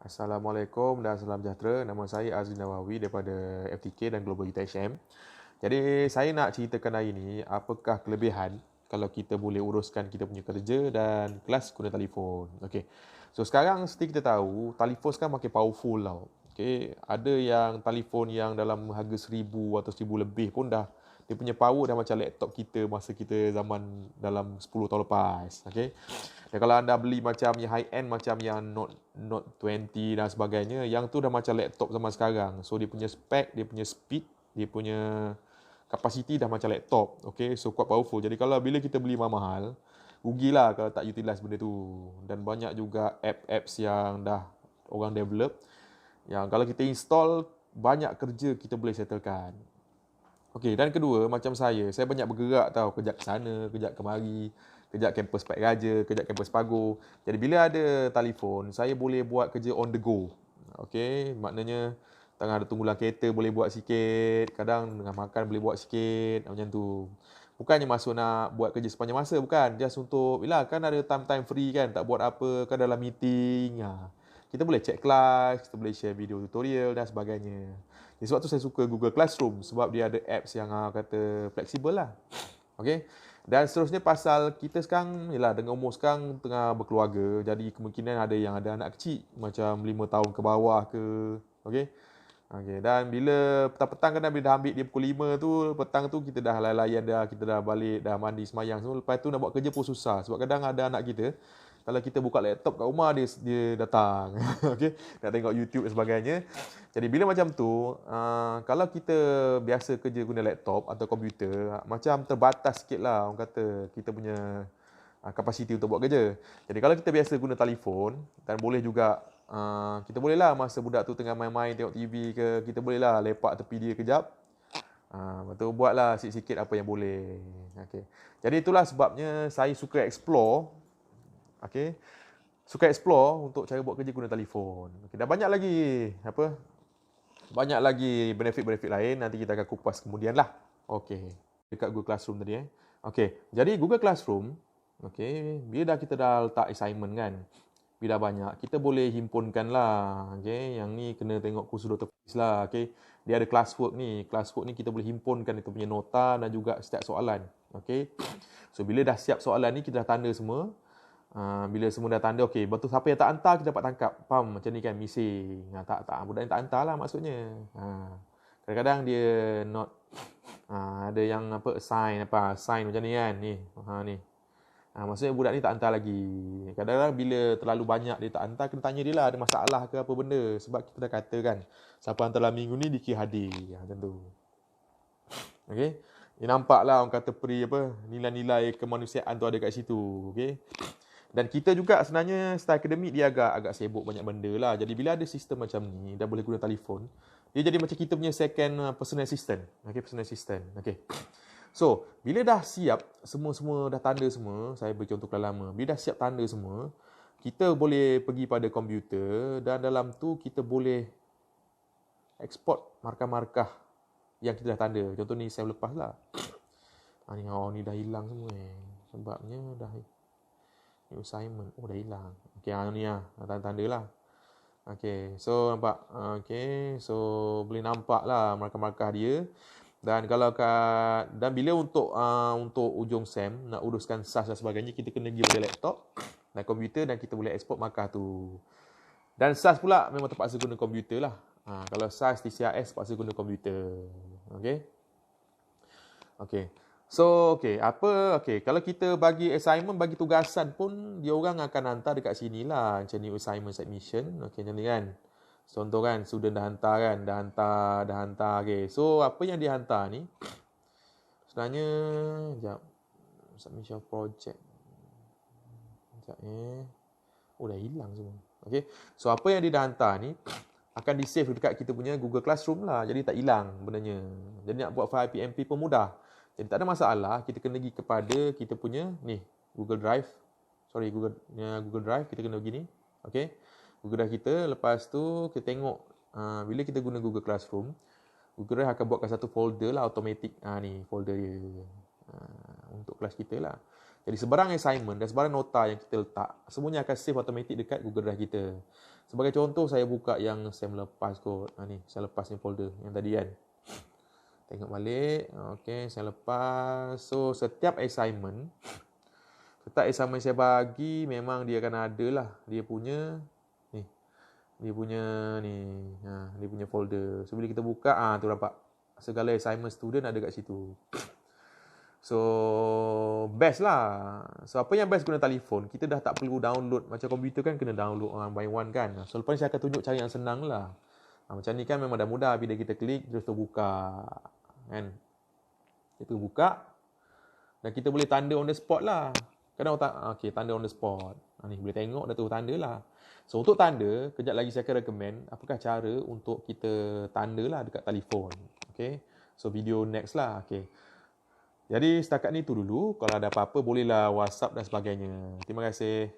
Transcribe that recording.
Assalamualaikum dan salam sejahtera. Nama saya Azri Nawawi daripada FTK dan Global UTHM. Jadi saya nak ceritakan hari ini apakah kelebihan kalau kita boleh uruskan kita punya kerja dan kelas guna telefon. Okey. So sekarang seperti kita tahu, telefon sekarang makin powerful tau. Okey, ada yang telefon yang dalam harga 1,000 atau 1,000 lebih pun dah dia punya power dah macam laptop kita masa kita zaman dalam 10 tahun lepas. Okey. Dan kalau anda beli macam yang high end macam yang Note 20 dan sebagainya, yang tu dah macam laptop zaman sekarang. So dia punya spek, dia punya speed, dia punya capacity dah macam laptop. Okay, so quite powerful. Jadi kalau bila kita beli mahal-mahal, rugilah kalau tak utilize benda tu. Dan banyak juga apps yang dah orang develop yang kalau kita install, banyak kerja kita boleh settlekan. Okey, dan kedua, macam saya banyak bergerak tau, kejap ke sana, kejap kemari, kejap kampus Pak Raja, kejap kampus Pago. Jadi bila ada telefon, saya boleh buat kerja on the go. Okey, maknanya tengah ada tunggu dalam kereta boleh buat sikit, kadang tengah makan boleh buat sikit, macam tu. Bukannya masuk nak buat kerja sepanjang masa, bukan. Just untuk, yelah kan ada time-time free kan, tak buat apa, kan dalam meeting. Kita boleh check kelas, kita boleh share video tutorial dan sebagainya. Jadi sebab tu saya suka Google Classroom sebab dia ada apps yang kata fleksibel lah. Okey. Dan seterusnya pasal kita sekarang yalah dengan umur sekarang tengah berkeluarga, jadi kemungkinan ada yang ada anak kecil macam 5 tahun ke bawah ke. Okey. Okey, dan bila petang-petang kadang bila dah ambil dia pukul 5 tu, petang tu kita dah layan dah, kita dah balik, dah mandi semayang semua. Lepas tu nak buat kerja pun susah sebab kadang ada anak kita kalau kita buka laptop kat rumah dia datang. Okey, nak tengok YouTube dan sebagainya. Jadi bila macam tu, kalau kita biasa kerja guna laptop atau komputer, macam terbatas sikitlah orang kata kita punya kapasiti untuk buat kerja. Jadi kalau kita biasa guna telefon dan boleh juga kita bolehlah masa budak tu tengah main-main tengok TV ke, kita bolehlah lepak tepi dia kejap. Betul buatlah sikit-sikit apa yang boleh. Okey. Jadi itulah sebabnya saya suka explore. Okey. Suka explore untuk cara buat kerja guna telefon. Okey, dan banyak lagi banyak lagi benefit-benefit lain nanti kita akan kupas kemudian lah. Okey. Dekat Google Classroom tadi Okey. Jadi Google Classroom, okey, bila kita dah letak assignment kan, bila banyak, kita boleh himpunkan lah. Okey, yang ni kena tengok kursus Dr. Fiz lah. Okey, dia ada classwork ni. Classwork ni kita boleh himpunkan itu punya nota dan juga setiap soalan. Okey. So bila dah siap soalan ni kita dah tanda semua. Bila semua dah tanda, okey, betul siapa yang tak hantar kita dapat tangkap. Faham macam ni kan, missing. Tak budak ni tak hantar lah maksudnya. Kadang-kadang dia not ada yang assign macam ni kan ni. Ni. Maksudnya budak ni tak hantar lagi. Kadang-kadang bila terlalu banyak dia tak hantar, kena tanya dia lah ada masalah ke apa benda. Sebab kita dah kata kan, siapa hantar dalam minggu ni dikira hadir. Macam tu. Okey. Dia nampak lah orang kata nilai-nilai kemanusiaan tu ada kat situ. Okey. Dan kita juga sebenarnya style akademik dia agak sibuk banyak benda lah. Jadi bila ada sistem macam ni, dah boleh guna telefon, dia jadi macam kita punya second personal assistant. Okay, personal assistant. Okay. So, bila dah siap, semua dah tanda semua, saya beri contoh kelas lama. Bila dah siap tanda semua, kita boleh pergi pada komputer dan dalam tu kita boleh export markah-markah yang kita dah tanda. Contoh ni saya lepas lah. Ni dah hilang semua sebabnya dah new assignment. Dah hilang. Okay, ni lah. Tanda-tanda lah. Okay, so nampak. Okay, so boleh nampak lah markah-markah dia. Dan kalau dan bila untuk ujung SEM nak uruskan SAS dan sebagainya, kita kena pergi pada laptop dan komputer dan kita boleh export markah tu. Dan SAS pula memang terpaksa guna komputer lah. Kalau SAS TCRS terpaksa guna komputer. Okay. Okay. So, kalau kita bagi assignment, bagi tugasan pun, dia orang akan hantar dekat sini lah. Macam ni assignment submission. Okay, macam ni kan. Contoh kan, student dah hantar kan. Dah hantar. Okay. So, apa yang dia hantar ni, sebenarnya, sekejap. Submission project. Sekejap dah hilang semua. Okay. So, apa yang dia dah hantar ni, akan di-save dekat kita punya Google Classroom lah. Jadi, tak hilang benarnya. Jadi, nak buat file PMP pun mudah. Jadi tak ada masalah, kita kena pergi kepada kita punya ni Google Drive. Google Drive kita kena pergi ni. Okey. Google Drive kita, lepas tu kita tengok bila kita guna Google Classroom, Google Drive akan buatkan satu folder lah automatic. Ni folder dia. Untuk kelas kita lah. Jadi sebarang assignment dan sebarang nota yang kita letak, semuanya akan save automatic dekat Google Drive kita. Sebagai contoh, saya buka yang sem lepas kot. Ni, sem lepas ni folder yang tadi kan. Tengok balik. Okey, sem lepas. So, setiap assignment saya bagi, memang dia akan ada lah. Dia punya ni. Dia punya ni. Dia punya folder. So, bila kita buka, tu nampak. Segala assignment student ada kat situ. So, best lah. So, apa yang best guna telefon, kita dah tak perlu download. Macam komputer kan kena download one by one kan. So, lepas ni saya akan tunjuk cara yang senang lah. Macam ni kan memang dah mudah. Bila kita klik, terus terbuka. Kan? Kita buka. Dan kita boleh tanda on the spot lah. Kadang okay, tanda on the spot. Ni boleh tengok dah tu tanda lah. So, untuk tanda, kejap lagi saya akan recommend apakah cara untuk kita tanda lah dekat telefon. Okay. So, video next lah. Okay. Jadi setakat ni tu dulu. Kalau ada apa-apa bolehlah WhatsApp dan sebagainya. Terima kasih.